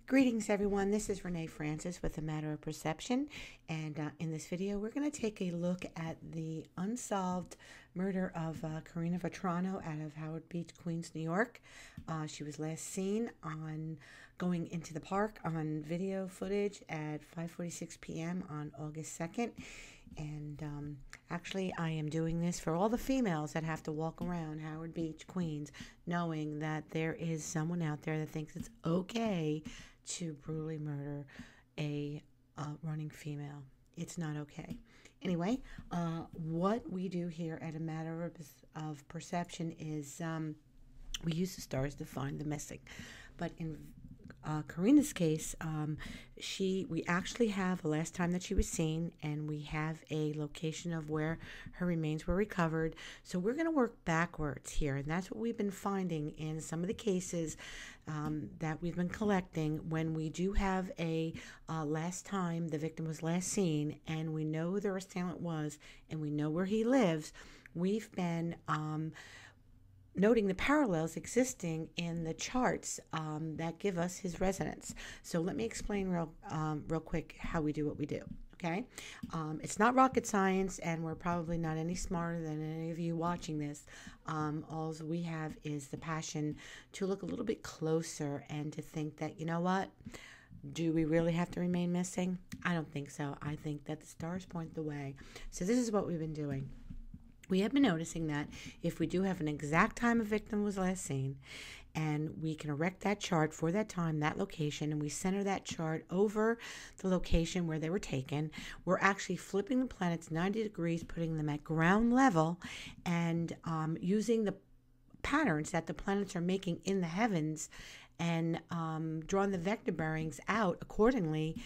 Greetings everyone, this is Renee Francis with A Matter of Perception, and in this video we're going to take a look at the unsolved murder of Karina Vetrano out of Howard Beach, Queens, New York. She was last seen on going into the park on video footage at 5:46 p.m. on August 2nd. And actually, I am doing this for all the females that have to walk around Howard Beach, Queens, knowing that there is someone out there that thinks it's okay to brutally murder a running female. It's not okay. Anyway, what we do here at A Matter of Perception is we use the stars to find the missing. But in Karina's case, we actually have the last time that she was seen, and we have a location of where her remains were recovered. So we're going to work backwards here, and that's what we've been finding in some of the cases that we've been collecting. When we do have a last time the victim was last seen, and we know who their assailant was, and we know where he lives, we've been noting the parallels existing in the charts that give us his residence. So let me explain real quick how we do what we do. Okay, it's not rocket science, and we're probably not any smarter than any of you watching this. All we have is the passion to look a little bit closer and to think that, you know what, do we really have to remain missing? I don't think so. I think that the stars point the way. So this is what we've been doing. We have been noticing that if we do have an exact time a victim was last seen, and we can erect that chart for that time, that location, and we center that chart over the location where they were taken, we're actually flipping the planets 90 degrees, putting them at ground level, and using the patterns that the planets are making in the heavens, and drawing the vector bearings out accordingly,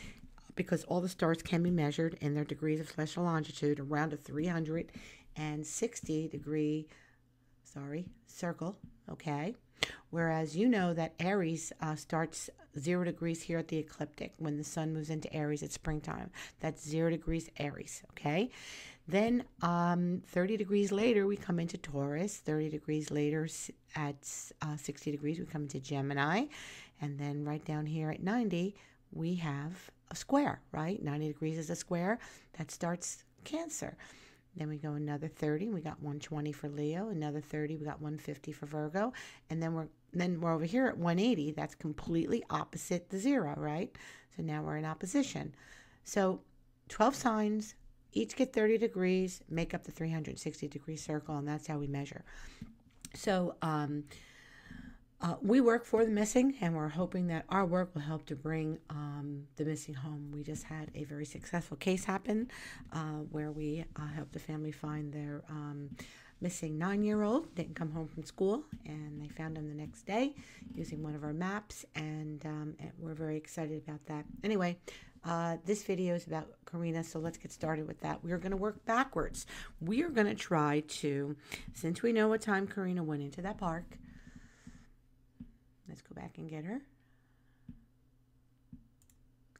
because all the stars can be measured in their degrees of celestial longitude around a 360-degree circle, okay? Whereas you know that Aries starts 0 degrees here at the ecliptic. When the sun moves into Aries at springtime, that's 0 degrees Aries, okay? Then 30 degrees later, we come into Taurus. 30 degrees later at 60 degrees, we come into Gemini. And then right down here at 90, we have a square, right? 90 degrees is a square. That starts Cancer. Then we go another 30, we got 120 for Leo. Another 30, we got 150 for Virgo. And then we're over here at 180. That's completely opposite the 0, right? So now we're in opposition. So 12 signs, each get 30 degrees, make up the 360-degree circle, and that's how we measure. So we work for the missing, and we're hoping that our work will help to bring the missing home. We just had a very successful case happen where we helped the family find their missing 9-year-old. Didn't come home from school, and they found him the next day using one of our maps, and we're very excited about that. Anyway, this video is about Karina, so let's get started with that. We're going to work backwards. We are going to try to, since we know what time Karina went into that park, let's go back and get her.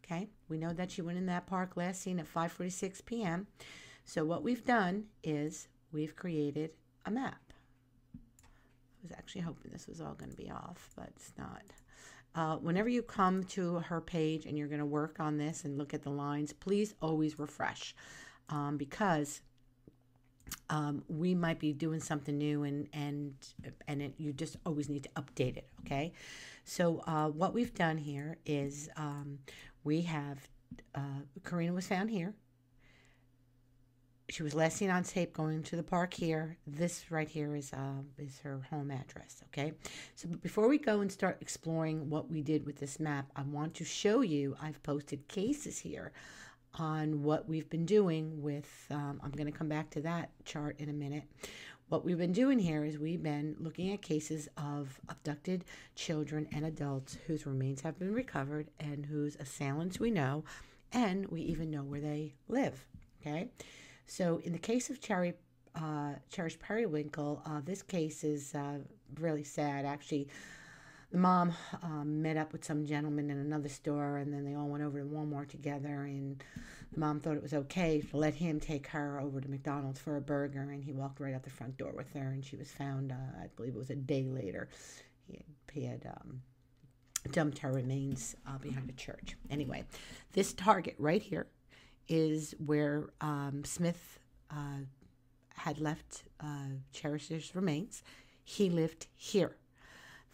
Okay, we know that she went in that park last seen at 5:46 p.m. So what we've done is we've created a map. I was actually hoping this was all going to be off, but it's not. Whenever you come to her page and you're going to work on this and look at the lines, please always refresh, because we might be doing something new, and you just always need to update it, okay? So what we've done here is we have Karina was found here. She was last seen on tape going to the park here. This right here is her home address, okay? So before we go and start exploring what we did with this map, I want to show you, I've posted cases here on what we've been doing with, I'm going to come back to that chart in a minute. What we've been doing here is we've been looking at cases of abducted children and adults whose remains have been recovered and whose assailants we know, and we even know where they live, okay? So in the case of Cherish Periwinkle, this case is really sad. Actually, the mom met up with some gentleman in another store, and then they all went over to Walmart together, and the mom thought it was okay to let him take her over to McDonald's for a burger, and he walked right out the front door with her, and she was found, I believe it was a day later. He had dumped her remains behind a church. Anyway, this target right here is where Smith had left Cherish's remains. He lived here.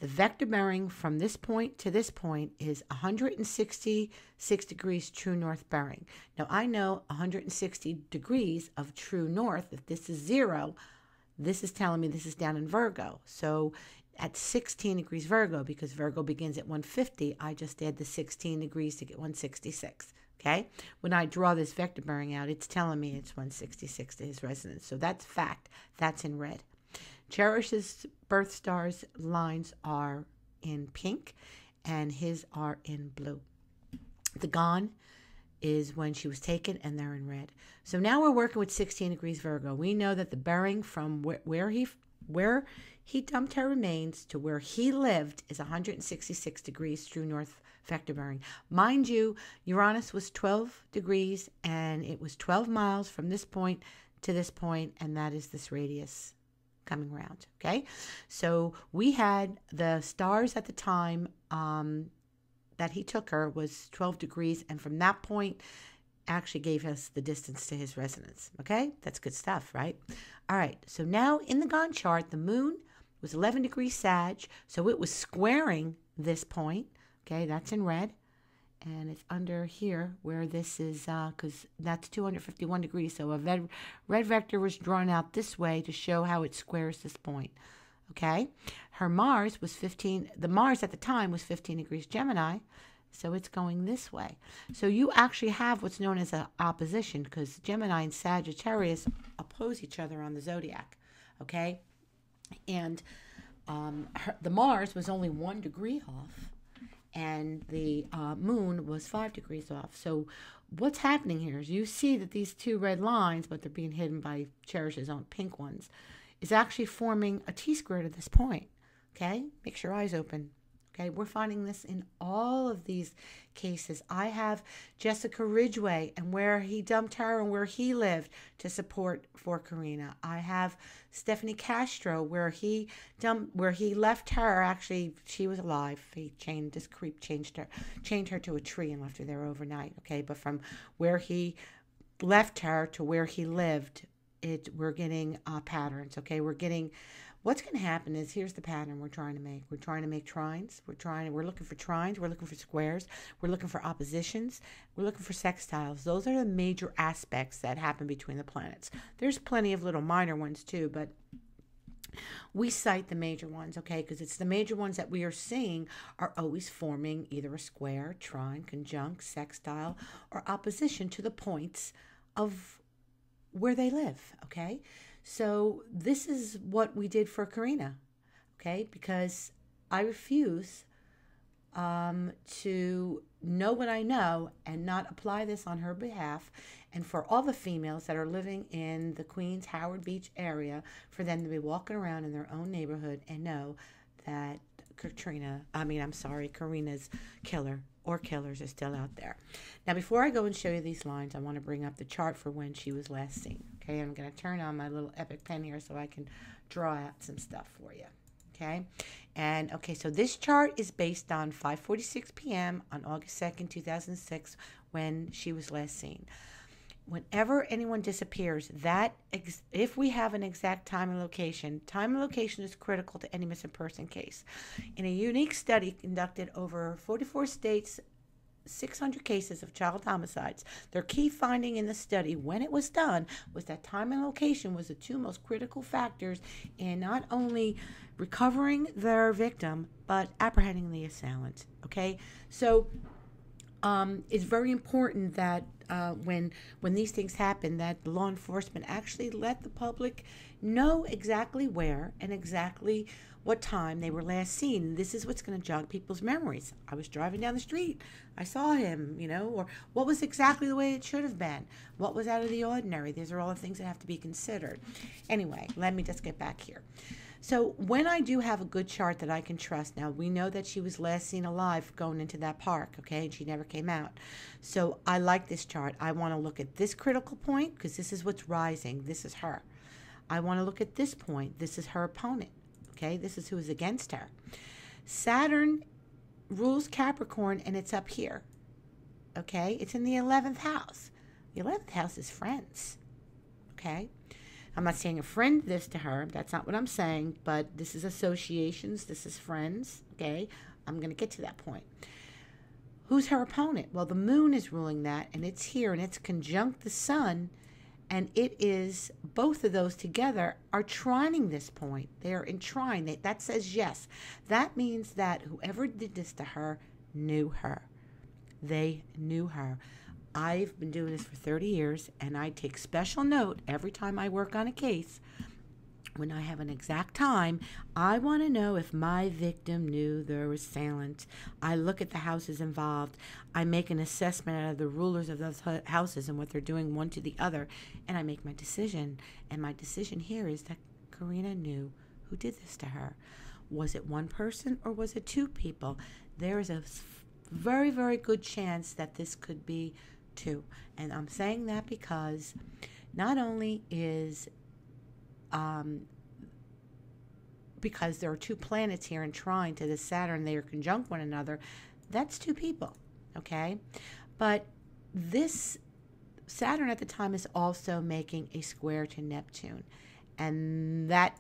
The vector bearing from this point to this point is 166 degrees true north bearing. Now, I know 160 degrees of true north, if this is 0, this is telling me this is down in Virgo. So at 16 degrees Virgo, because Virgo begins at 150, I just add the 16 degrees to get 166. Okay? When I draw this vector bearing out, it's telling me it's 166 to his resonance. So that's fact. That's in red. Cherish's birth star's lines are in pink, and his are in blue. The gone is when she was taken, and they're in red. So now we're working with 16 degrees Virgo. We know that the bearing from where he dumped her remains to where he lived is 166 degrees true north vector bearing. Mind you, Uranus was 12 degrees, and it was 12 miles from this point to this point, and that is this radius coming around. Okay, so we had the stars at the time that he took her was 12 degrees, and from that point actually gave us the distance to his resonance. Okay, that's good stuff, right? All right, so now in the gone chart, the moon was 11 degrees Sag, so it was squaring this point. Okay, that's in red, and it's under here where this is, because that's 251 degrees, so a red vector was drawn out this way to show how it squares this point. Okay, her Mars was 15, the Mars at the time was 15 degrees Gemini, so it's going this way. So you actually have what's known as an opposition, because Gemini and Sagittarius oppose each other on the zodiac. Okay, and the Mars was only 1 degree off, and the moon was 5 degrees off. So what's happening here is you see that these two red lines, but they're being hidden by Cherish's own pink ones, is actually forming a T-square at this point. Okay, make your eyes open. Okay, we're finding this in all of these cases. I have Jessica Ridgway and where he dumped her and where he lived to support for Karina. I have Stephanie Castro where he left her. Actually, she was alive. This creep chained her to a tree and left her there overnight. Okay, but from where he left her to where he lived, we're getting patterns. Okay, what's going to happen is, here's the pattern we're trying to make. We're trying to make trines. We're looking for trines. We're looking for squares. We're looking for oppositions. We're looking for sextiles. Those are the major aspects that happen between the planets. There's plenty of little minor ones too, but we cite the major ones, okay, because it's the major ones that we are seeing are always forming either a square, trine, conjunct, sextile, or opposition to the points of where they live, okay? So this is what we did for Karina, okay? Because I refuse to know what I know and not apply this on her behalf, and for all the females that are living in the Queens, Howard Beach area, for them to be walking around in their own neighborhood and know that Karina's killer or killers are still out there. Now, before I go and show you these lines, I want to bring up the chart for when she was last seen. Okay, I'm going to turn on my little epic pen here so I can draw out some stuff for you. Okay, and okay, so this chart is based on 5:46 p.m. on August 2nd, 2006, when she was last seen. Whenever anyone disappears, if we have an exact time and location is critical to any missing person case. In a unique study conducted over 44 states, 600 cases of child homicides, their key finding in the study, when it was done, was that time and location was the two most critical factors in not only recovering their victim, but apprehending the assailant. Okay, so it's very important that when these things happen, that law enforcement actually let the public know exactly where and exactly what time they were last seen. This is what's going to jog people's memories. I was driving down the street, I saw him, or what was exactly the way it should have been, what was out of the ordinary. These are all the things that have to be considered. Anyway, let me just get back here. So when I do have a good chart that I can trust, now we know that she was last seen alive going into that park, okay, and she never came out. So I like this chart. I want to look at this critical point because this is what's rising. This is her. I want to look at this point. This is her opponent, okay? This is who is against her. Saturn rules Capricorn, and it's up here. Okay? It's in the 11th house. The 11th house is friends. Okay? I'm not saying a friend this to her. That's not what I'm saying. But this is associations. This is friends. Okay? I'm going to get to that point. Who's her opponent? Well, the moon is ruling that, and it's here, and it's conjunct the sun, and it is, both of those together are trining this point. They are in trine. That says yes. That means that whoever did this to her knew her. They knew her. I've been doing this for 30 years, and I take special note every time I work on a case. When I have an exact time, I want to know if my victim knew their assailant. I look at the houses involved. I make an assessment out of the rulers of those houses and what they're doing one to the other, and I make my decision. And my decision here is that Karina knew who did this to her. Was it one person or was it two people? There is a very, very good chance that this could be two. And I'm saying that because not only is because there are two planets here in trine to the Saturn, they are conjunct one another. That's two people, okay? But this Saturn at the time is also making a square to Neptune, and that,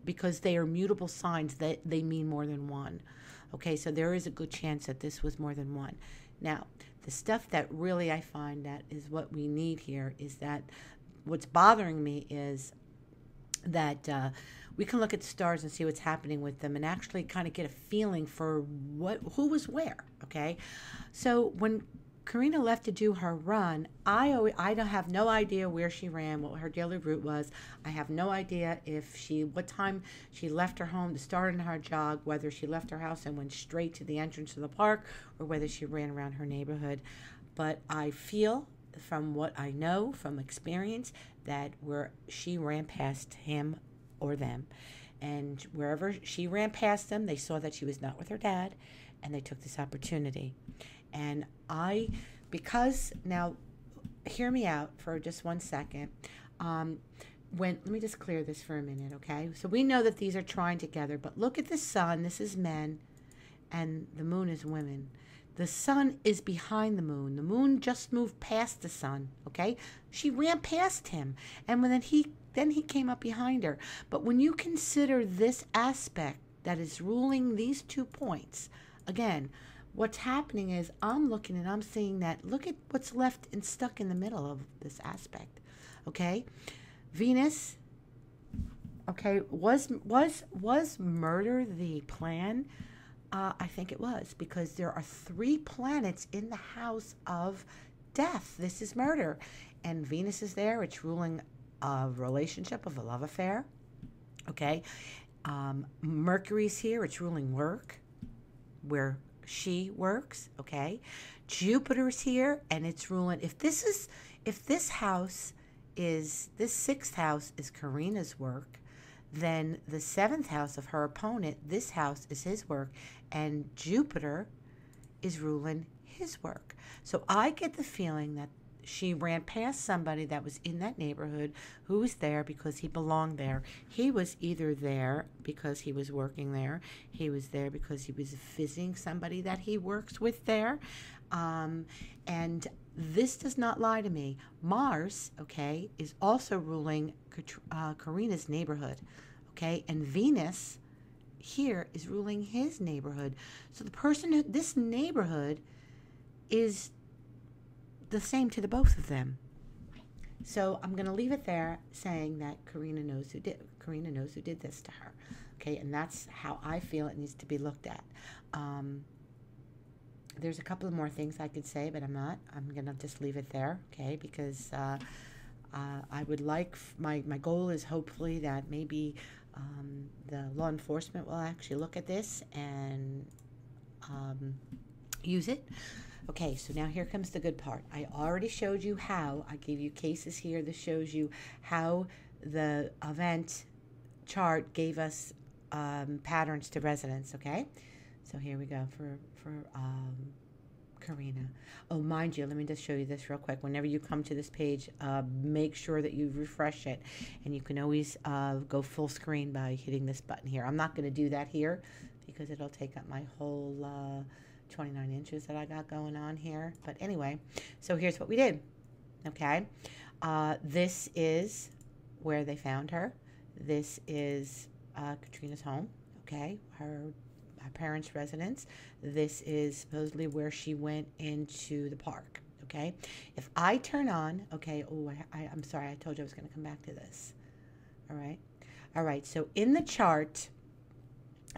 because they are mutable signs, that they mean more than one. Okay, so there is a good chance that this was more than one. Now, the stuff that really I find that is what we need here is that what's bothering me is that we can look at the stars and see what's happening with them and actually kind of get a feeling for who was where, okay? So when Karina left to do her run, I don't have no idea where she ran, what her daily route was. I have no idea what time she left her home to start on her jog, whether she left her house and went straight to the entrance of the park or whether she ran around her neighborhood. But I feel, from what I know from experience, that where she ran past him or them, and wherever she ran past them, they saw that she was not with her dad, and they took this opportunity. And because now, hear me out for just 1 second. Let me just clear this for a minute, okay? So we know that these are trying together, but look at the sun. This is men, and the moon is women. The sun is behind the moon. The moon just moved past the sun, okay? She ran past him, and then he came up behind her. But when you consider this aspect that is ruling these 2 points, again, what's happening is I'm looking and I'm seeing that, look at what's left and stuck in the middle of this aspect, okay? Venus, okay, was murder the plan? I think it was, because there are 3 planets in the house of death. This is murder. And Venus is there. It's ruling a relationship, of a love affair. Okay. Mercury's here. It's ruling work, where she works. Okay. Jupiter's here, and it's ruling, if this 6th house is Karina's work, then the 7th house of her opponent, this house is his work, and Jupiter is ruling his work. So I get the feeling that she ran past somebody that was in that neighborhood who was there because he belonged there. He was either there because he was working there. He was there because he was visiting somebody that he works with there. And this does not lie to me. Mars, okay, is also ruling Karina's neighborhood, okay? And Venus here is ruling his neighborhood. So the person, this neighborhood is the same to the both of them. So I'm going to leave it there, saying that Karina knows who did this to her, okay? And that's how I feel it needs to be looked at. There's a couple of more things I could say, but I'm not. I'm going to just leave it there, okay? Because I would like, my goal is hopefully that maybe the law enforcement will actually look at this and use it. Okay, so now here comes the good part. I already showed you how. I gave you cases here. This shows you how the event chart gave us patterns to resonance, okay? So here we go for Karina. Oh, mind you, let me just show you this real quick. Whenever you come to this page, make sure that you refresh it. And you can always go full screen by hitting this button here. I'm not going to do that here because it'll take up my whole 29 inches that I got going on here. But anyway, so here's what we did. Okay. This is where they found her. This is Katrina's home. Okay. Her parents' residence. This is supposedly where she went into the park. Okay. If I turn on, okay. Oh, I'm sorry. I told you I was going to come back to this. All right. All right. So in the chart,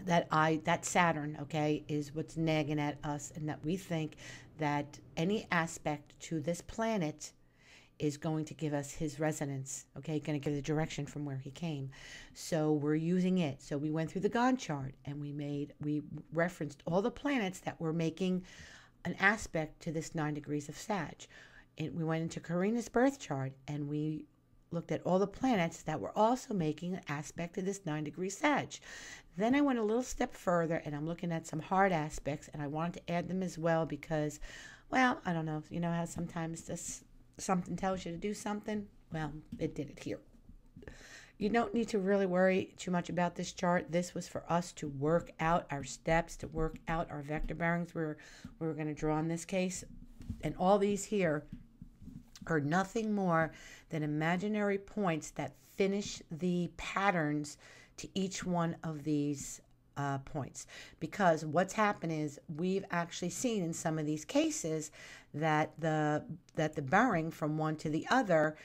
that Saturn, okay, is what's nagging at us, and that we think that any aspect to this planet is going to give us his resonance, okay, going to give the direction from where he came. So we're using it. So we went through the Gantt chart and we referenced all the planets that were making an aspect to this 9 degrees of Sag. And we went into Karina's birth chart and we looked at all the planets that were also making an aspect to this 9 degree Sag. Then I went a little step further and I'm looking at some hard aspects, and I wanted to add them as well because, well, I don't know, you know how sometimes this something tells you to do something? Well, it did it here. You don't need to really worry too much about this chart. This was for us to work out our steps, to work out our vector bearings we were going to draw in this case. And all these here are nothing more than imaginary points that finish the patterns to each one of these points. Because what's happened is we've actually seen in some of these cases that the bearing from one to the other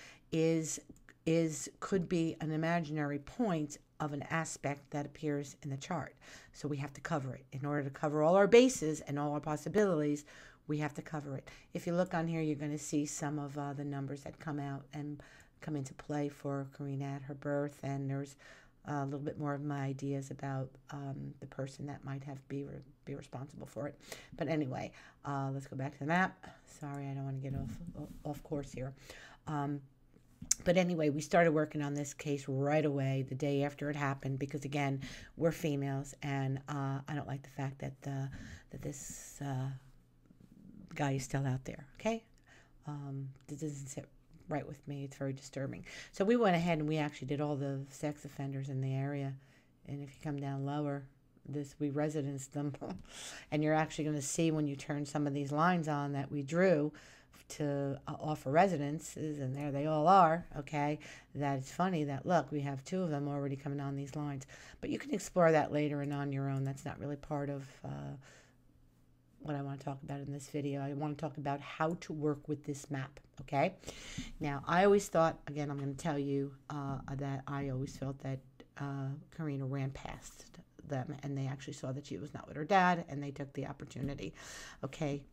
could be an imaginary point of an aspect that appears in the chart. So we have to cover it. In order to cover all our bases and all our possibilities, we have to cover it. If you look on here, you're going to see some of the numbers that come out and come into play for Karina at her birth, and there's a little bit more of my ideas about the person that might have be responsible for it. But anyway, let's go back to the map. Sorry, I don't want to get off course here. But anyway, we started working on this case right away, the day after it happened, because again, we're females, and I don't like the fact that this guy is still out there. Okay, this doesn't sit right with me. It's very disturbing. So we went ahead and we actually did all the sex offenders in the area, and if you come down lower, we residenced them, and you're actually going to see when you turn some of these lines on that we drew to offer residences, and there they all are. Okay, that it's funny that look, we have 2 of them already coming on these lines, but you can explore that later and on your own. That's not really part of what I want to talk about in this video. I want to talk about how to work with this map. Okay, now I always thought, again, I'm going to tell you that I always felt that Karina ran past them, and they actually saw that she was not with her dad, and they took the opportunity. Okay,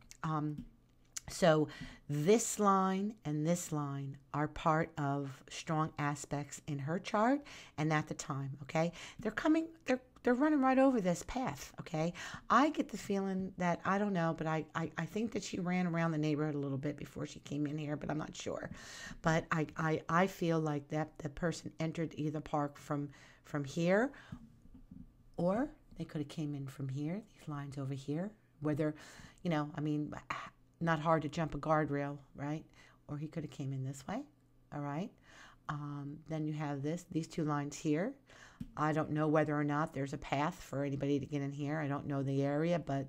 so this line and this line are part of strong aspects in her chart and at the time. Okay, they're running right over this path. Okay, I get the feeling that, I don't know, but I think that she ran around the neighborhood a little bit before she came in here, but I'm not sure. But I feel like that the person entered either park from here, or they could have came in from here, these lines over here, whether, you know, I mean, not hard to jump a guardrail, right? Or he could have came in this way. All right, then you have these 2 lines here. I don't know whether or not there's a path for anybody to get in here. I don't know the area, but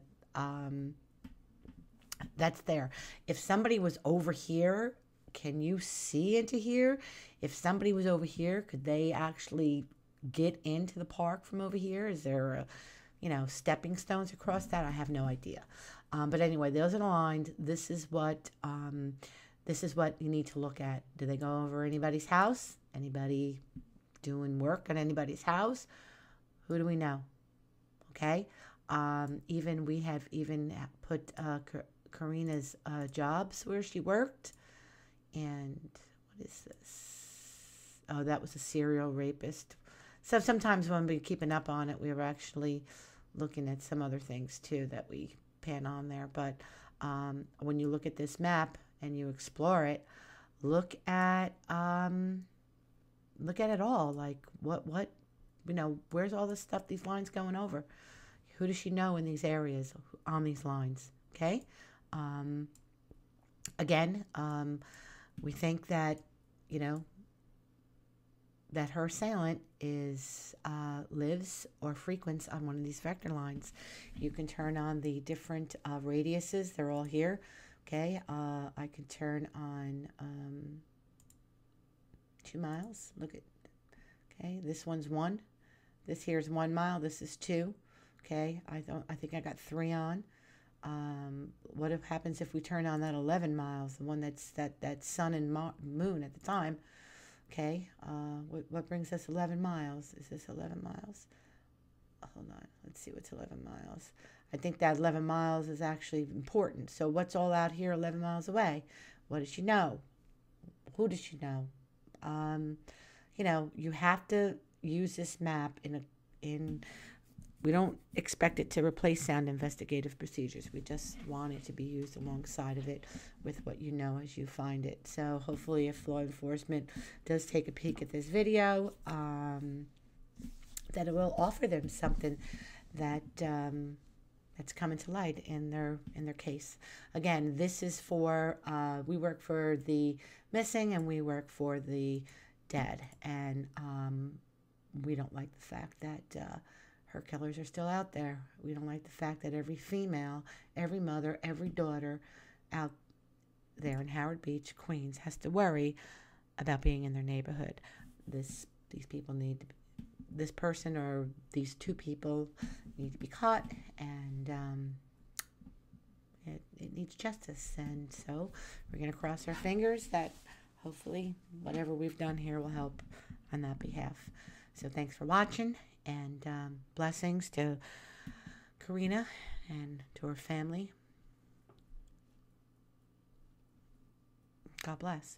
that's there. If somebody was over here, can you see into here? If somebody was over here, could they actually get into the park from over here? Is there stepping stones across that? I have no idea. But anyway, those are the lines. This is what you need to look at. Do they go over anybody's house? Anybody doing work at anybody's house? Who do we know? Okay. We have put Karina's jobs where she worked. And what is this? Oh, that was a serial rapist. So sometimes when we're keeping up on it, we were actually looking at some other things too that we pan on there. But when you look at this map and you explore it, look at it all. Like what where's all this stuff, these lines going over? Who does she know in these areas on these lines? Okay. Again, we think that that her assailant is lives or frequents on one of these vector lines. You can turn on the different radiuses. They're all here. Okay, I can turn on 2 miles. Look at, okay, this one's 1. This here's 1 mile. This is 2. Okay, I think I got 3 on. What happens if we turn on that 11 miles, the one that's that sun and moon at the time? Okay, what brings us 11 miles? Is this 11 miles? Hold on, let's see what's 11 miles. I think that 11 miles is actually important. So what's all out here 11 miles away? What does she know? Who does she know? You know, you have to use this map we don't expect it to replace sound investigative procedures. We just want it to be used alongside of it with what you know as you find it. So hopefully if law enforcement does take a peek at this video, that it will offer them something that that's coming to light in their case. Again, this is for, we work for the missing and we work for the dead. And we don't like the fact that her killers are still out there. We don't like the fact that every female, every mother, every daughter out there in Howard Beach, Queens, has to worry about being in their neighborhood. These people need, this person or these 2 people need to be caught, and it needs justice. And so we're going to cross our fingers that hopefully whatever we've done here will help on that behalf. So thanks for watching. And blessings to Karina and to her family. God bless.